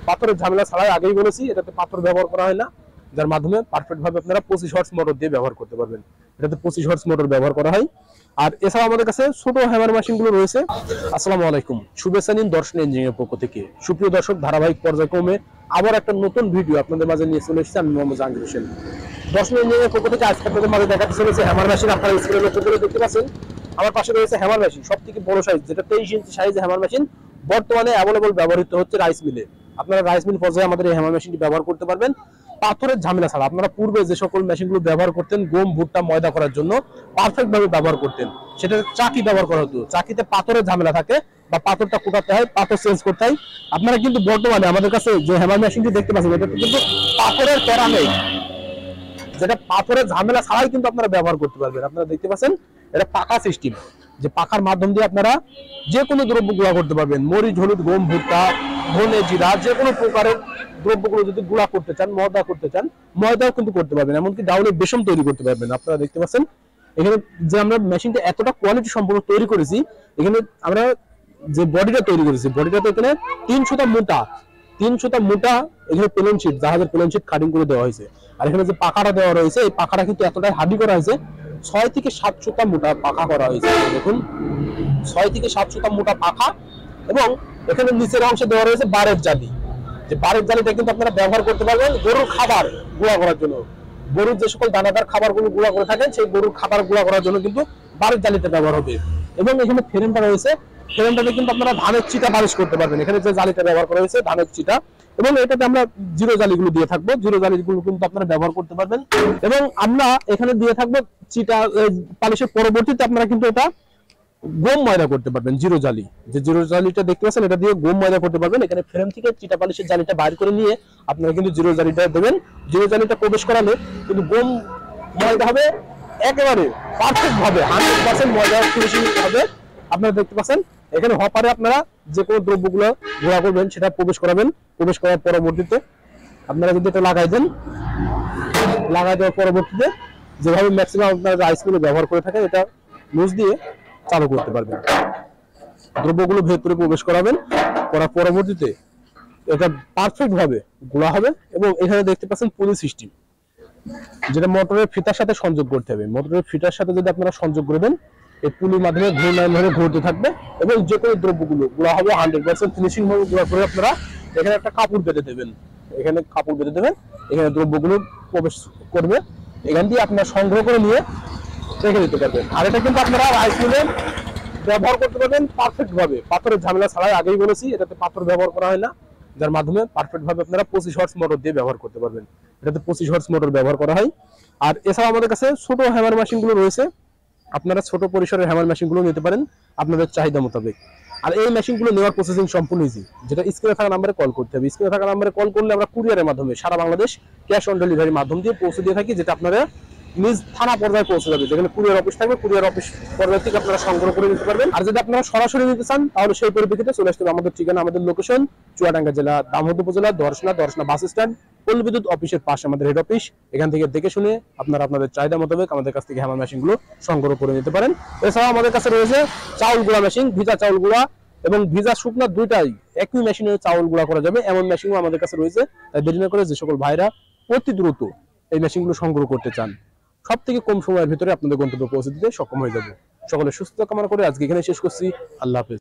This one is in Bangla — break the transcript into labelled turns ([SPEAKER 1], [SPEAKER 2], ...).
[SPEAKER 1] পাথরের ঝামেলা ছাড়াই আগেই বলেছি, এটাতে পাথর ব্যবহার করা হয় না, যার মাধ্যমে পারফেক্ট ভাবে আপনারা 25 হর্স মোটর দিয়ে ব্যবহার করতে পারবেন। এটাতে 25 হর্স মোটর ব্যবহার করা হয়। আর এছাড়া আমাদের কাছে ছোট হ্যামার মেশিনগুলো রয়েছে। আসসালামু আলাইকুম, শুভেচ্ছা নিন দর্শন ইঞ্জিনিয়ার পক্ষ থেকে। সুপ্রিয় দর্শক, ধারাবাহিক পর্যায়ক্রমে আবার একটা নতুন ভিডিও আপনাদের মাঝে নিয়ে চলে এসেছি। আমি মোহাম্মদ জাহাঙ্গীর হোসেন, দর্শন ইঞ্জিনিয়ার পক্ষ থেকে আজকে আপনাদের মাঝে দেখাতে চলেছে হ্যামার মেশিন। আপনারা স্ক্রিনে লক্ষ্য করে দেখতে পাচ্ছেন আমার পাশে রয়েছে হ্যামার মেশিন, সব থেকে বড় সাইজ, যেটা 23 ইঞ্চি সাইজের হ্যামার মেশিন বর্তমানে অ্যাভেলেবল ব্যবহৃত হচ্ছে রাইস মিলে। আপনারা রাইস মিল পর্যায়ে আমাদের এই হ্যামার মেশিনটি ব্যবহার করতে পারবেন পাথরের ঝামেলা ছাড়া। আপনারা পূর্বে যে সকল মেশিনগুলো ব্যবহার করতেন গম, ভুট্টা, ময়দা করার জন্য পারফেক্ট ভাবে ব্যবহার করতেন, সেটা চাকি ব্যবহার করা হতো। চাকিতে পাথরের ঝামেলা থাকে বা পাথরটা কুটাতে হয়, পাথর চেঞ্জ করতে হয়। আপনারা কিন্তু বর্তমানে আমাদের কাছে যে হ্যামার মেশিনটি দেখতে পাচ্ছেন, এটা কিন্তু পাথরের করা নেই, যেটা পাথরের ঝামেলা ছাড়াই কিন্তু আপনারা ব্যবহার করতে পারবেন। আপনারা দেখতে পাচ্ছেন এটা পাকা সিস্টেম, যে পাখার মাধ্যম দিয়ে আপনারা যে কোনো দ্রব্য গুঁড়া করতে পারবেন। মরিচ, হলুদ, গম, ভুট্টা, ধনে, জিরা, যে কোনো প্রকারের দ্রব্যগুলো যদি গুঁড়া করতে চান, ময়দা করতে চান, ময়দাও কিন্তু করতে পারবেন। এমনকি ডাউলের বেসন তৈরি করতে পারবেন। আপনারা দেখতে পাচ্ছেন এখানে যে আমরা মেশিনটা এতটা কোয়ালিটি সম্পন্ন তৈরি করেছি। এখানে আমরা যে বডিটা তৈরি করেছি, বডিটা তো এখানে 3 সুতা মোটা এখানে প্লেন শিট, জাহাজের প্লেন শিট কাটিং করে দেওয়া হয়েছে। আর এখানে যে পাখাটা দেওয়া রয়েছে, এই পাখাটা কিন্তু এতটাই হার্ডি করা হয়েছে, 6 থেকে 7 সুতা মোটা পাখা করা হয়েছে। দেখুন 6 থেকে 7 সুতা মোটা পাখা, এবং এখানে নিচের অংশে দেওয়া রয়েছে বারের জালি। যে বারের জালিটা কিন্তু আপনারা ব্যবহার করতে পারবেন গরুর খাবার গুঁড়া করার জন্য। গরুর যে সকল দানাদার খাবারগুলো গুঁড়া করে থাকেন, সেই গরুর খাবার গুঁড়া করার জন্য কিন্তু বারের জালিটা ব্যবহার হবে। এবং এখানে ফ্রেমটা রয়েছে, ফ্রেমটাতে কিন্তু আপনারা ধানের চিটা বারিশ করতে পারবেন। এখানে যে জালিটা ব্যবহার করা হয়েছে ধানের চিটা, এবং এটাতে আমরা জিরো জালিগুলো দিয়ে থাকবো। জিরো জালিগুলো কিন্তু আপনারা ব্যবহার করতে পারবেন। এবং আমরা এখানে দিয়ে থাকবো চিটা পালিশের পরবর্তীতে আপনারা কিন্তু এটা গম ময়দা করতে পারবেন। জিরো জালি, যে জিরো জালিটা দেখতে পাচ্ছেন, এটা দিয়ে গম ময়দা করতে পারবেন। এখানে ফ্রেম থেকে চিটা পালিশের জালিটা বাইর করে নিয়ে আপনারা কিন্তু জিরো জালিটা দেবেন। জিরো জালিটা প্রবেশ করালে কিন্তু গম ময়দা হবে একেবারে পারফেক্ট ভাবে, 100% ময়দা ফিনিশিং হবে। আপনারা দেখতে পাচ্ছেন এখানে হপারে আপনারা যে কোনো দ্রব্যগুলো গুঁড়া করবেন সেটা প্রবেশ করাবেন। প্রবেশ করার পরবর্তীতে আপনারা যদি এটা লাগাই দেন, লাগাই দেওয়ার পরবর্তীতে যেভাবে ম্যাক্সিমাম আপনারা রাইস মিলে ব্যবহার করে থাকেন, এটা লুজ দিয়ে চালু করতে পারবেন। দ্রব্যগুলো ভেতরে প্রবেশ করাবেন, করার পরবর্তীতে এটা পারফেক্ট ভাবে গুঁড়া হবে। এবং এখানে দেখতে পাচ্ছেন পুলি সিস্টেম, যেটা মোটরের ফিতার সাথে সংযোগ করতে হবে। মোটরের ফিতার সাথে যদি আপনারা সংযোগ করে দেন, এই পুলির মাধ্যমে ঘূর্ণায়ন ধরে ঘুরতে থাকবে, এবং যে কোনো দ্রব্যগুলো গুঁড়া হবে 100% ফিনিশিং ভাবে গুঁড়া করে আপনারা এখানে একটা কাপড় বেঁধে দেবেন। এখানে কাপড় বেঁধে দেবেন, এখানে দ্রব্যগুলো প্রবেশ করবে, এখান দিয়ে আপনারা সংগ্রহ করে নিয়ে রেখে দিতে পারবেন। আর এটা কিন্তু আপনারা রাইস মিলে ব্যবহার করতে পারবেন পারফেক্ট ভাবে, পাথরের ঝামেলা ছাড়াই আগেই বলেছি। এটাতে পাথর ব্যবহার করা হয় না, যার মাধ্যমে পারফেক্ট ভাবে আপনারা 25 হর্স মোটর দিয়ে ব্যবহার করতে পারবেন। এটাতে 25 হর্স মোটর ব্যবহার করা হয়। আর এছাড়া আমাদের কাছে ছোট হ্যামার মেশিনগুলো রয়েছে। আপনারা ছোট পরিসরের হ্যামার মেশিনগুলো নিতে পারেন আপনাদের চাহিদা মোতাবেক। আর এই মেশিনগুলো নেওয়ার প্রসেসিং সম্পূর্ণ ইজি, যেটা স্ক্রিনে থাকা নাম্বারে কল করতে হবে। স্ক্রিনে থাকা নাম্বারে কল করলে আমরা কুরিয়ারের মাধ্যমে সারা বাংলাদেশ ক্যাশ অন ডেলিভারির মাধ্যম দিয়ে পৌঁছে দিয়ে থাকি, যেটা আপনারা নিজ থানা পর্যায়ে পৌঁছে যাবে। যেখানে কুরিয়ার অফিস থাকবে, কুরিয়ার অফিস পর্যায়ে থেকে আপনারা সংগ্রহ করে নিতে পারবেন। আর যদি আপনারা সরাসরি নিতে চান, তাহলে সেই পরিপ্রেক্ষিতে চলে আসতে হবে আমাদের ঠিকানা, আমাদের লোকেশন চুয়াডাঙ্গা জেলা দামোদর উপজেলা দর্শনা বাস স্ট্যান্ড, পল্লী বিদ্যুৎ অফিসের পাশে আমাদের হেড অফিস। এখান থেকে দেখে শুনে আপনারা আপনাদের চাহিদা মোতাবেক আমাদের কাছ থেকে হ্যামার মেশিনগুলো সংগ্রহ করে নিতে পারেন। এছাড়াও আমাদের কাছে রয়েছে চাউল গুঁড়া মেশিন, ভিজা চাউল গুঁড়া এবং ভিজা শুকনা দুইটাই একই মেশিনে চাউল গুঁড়া করা যাবে, এমন মেশিনও আমাদের কাছে রয়েছে। তাই দেরি না করে যে সকল ভাইরা অতি দ্রুত এই মেশিনগুলো সংগ্রহ করতে চান, সব থেকে কম সময়ের ভিতরে আপনাদের গন্তব্যে পৌঁছে দিতে সক্ষম হয়ে যাবে। সকলের সুস্থতা কামনা করে আজকে এখানে শেষ করছি। আল্লাহ হাফেজ।